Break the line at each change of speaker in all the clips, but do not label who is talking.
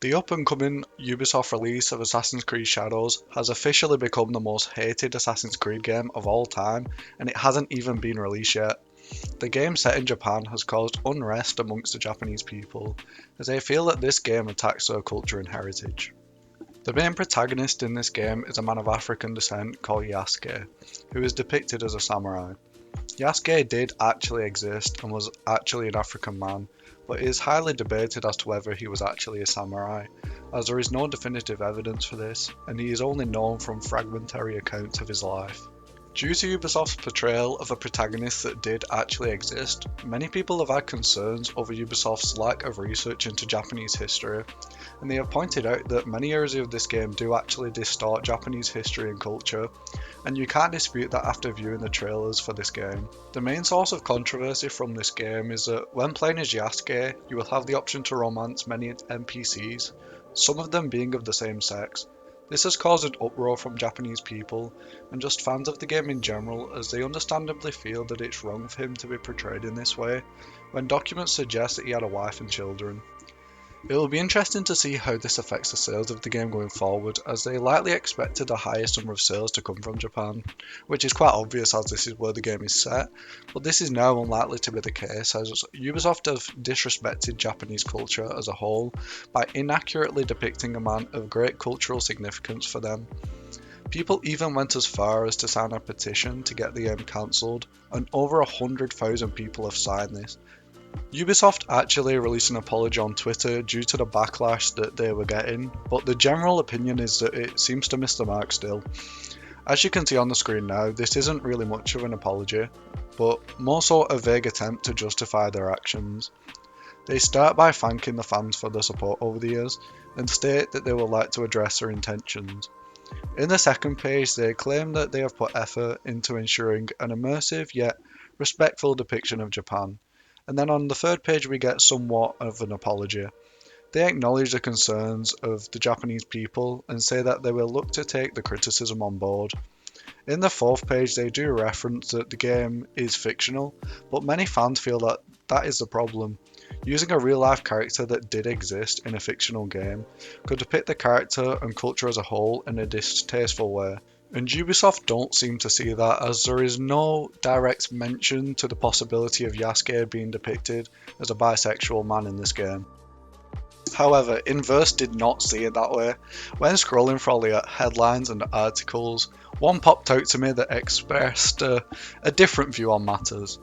The up-and-coming Ubisoft release of Assassin's Creed Shadows has officially become the most hated Assassin's Creed game of all time, and it hasn't even been released yet. The game set in Japan has caused unrest amongst the Japanese people, as they feel that this game attacks their culture and heritage. The main protagonist in this game is a man of African descent called Yasuke, who is depicted as a samurai. Yasuke did actually exist and was actually an African man, but it is highly debated as to whether he was actually a samurai, as there is no definitive evidence for this, and he is only known from fragmentary accounts of his life. Due to Ubisoft's portrayal of a protagonist that did actually exist, many people have had concerns over Ubisoft's lack of research into Japanese history, and they have pointed out that many areas of this game do actually distort Japanese history and culture, and you can't dispute that after viewing the trailers for this game. The main source of controversy from this game is that when playing as Yasuke, you will have the option to romance many NPCs, some of them being of the same sex. This has caused an uproar from Japanese people, and just fans of the game in general, as they understandably feel that it's wrong for him to be portrayed in this way, when documents suggest that he had a wife and children. It will be interesting to see how this affects the sales of the game going forward, as they likely expected the highest number of sales to come from Japan, which is quite obvious as this is where the game is set, but this is now unlikely to be the case as Ubisoft have disrespected Japanese culture as a whole by inaccurately depicting a man of great cultural significance for them. People even went as far as to sign a petition to get the game cancelled, and over 100,000 people have signed this. Ubisoft actually released an apology on Twitter due to the backlash that they were getting, but the general opinion is that it seems to miss the mark still. As you can see on the screen now, this isn't really much of an apology, but more so a vague attempt to justify their actions. They start by thanking the fans for their support over the years, and state that they would like to address their intentions. In the second page, they claim that they have put effort into ensuring an immersive yet respectful depiction of Japan. And then on the third page we get somewhat of an apology. They acknowledge the concerns of the Japanese people and say that they will look to take the criticism on board. In the fourth page they do reference that the game is fictional, but many fans feel that that is the problem. Using a real life character that did exist in a fictional game could depict the character and culture as a whole in a distasteful way. And Ubisoft don't seem to see that, as there is no direct mention to the possibility of Yasuke being depicted as a bisexual man in this game. However, Inverse did not see it that way. When scrolling through all the headlines and articles, one popped out to me that expressed a different view on matters.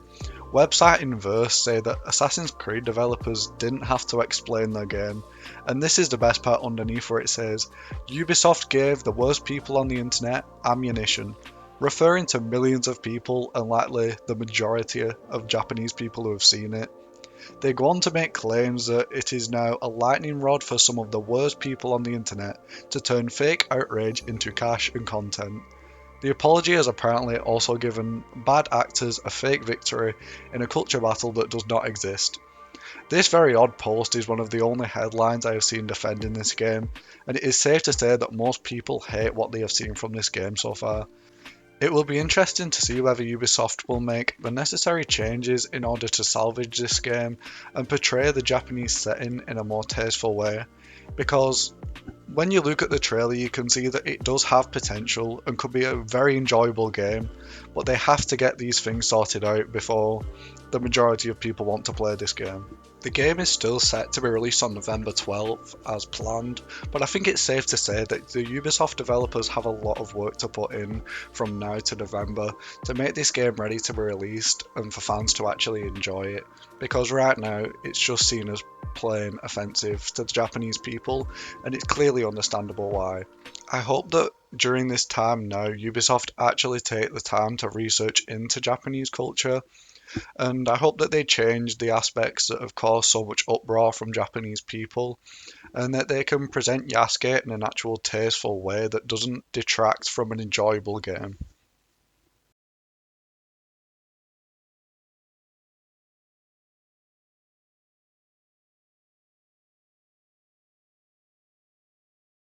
Website Inverse say that Assassin's Creed developers didn't have to explain their game, and this is the best part underneath where it says, Ubisoft gave the worst people on the internet ammunition, referring to millions of people and likely the majority of Japanese people who have seen it. They go on to make claims that it is now a lightning rod for some of the worst people on the internet to turn fake outrage into cash and content. The apology has apparently also given bad actors a fake victory in a culture battle that does not exist. This very odd post is one of the only headlines I have seen defending this game, and it is safe to say that most people hate what they have seen from this game so far. It will be interesting to see whether Ubisoft will make the necessary changes in order to salvage this game and portray the Japanese setting in a more tasteful way, because when you look at the trailer you can see that it does have potential and could be a very enjoyable game, but they have to get these things sorted out before the majority of people want to play this game. The game is still set to be released on November 12th as planned, but I think it's safe to say that the Ubisoft developers have a lot of work to put in from now to November to make this game ready to be released and for fans to actually enjoy it, because right now it's just seen as plain offensive to the Japanese people, and it's clearly understandable why. I hope that during this time now Ubisoft actually take the time to research into Japanese culture, and I hope that they change the aspects that have caused so much uproar from Japanese people, and that they can present Yasuke in an actual tasteful way that doesn't detract from an enjoyable game.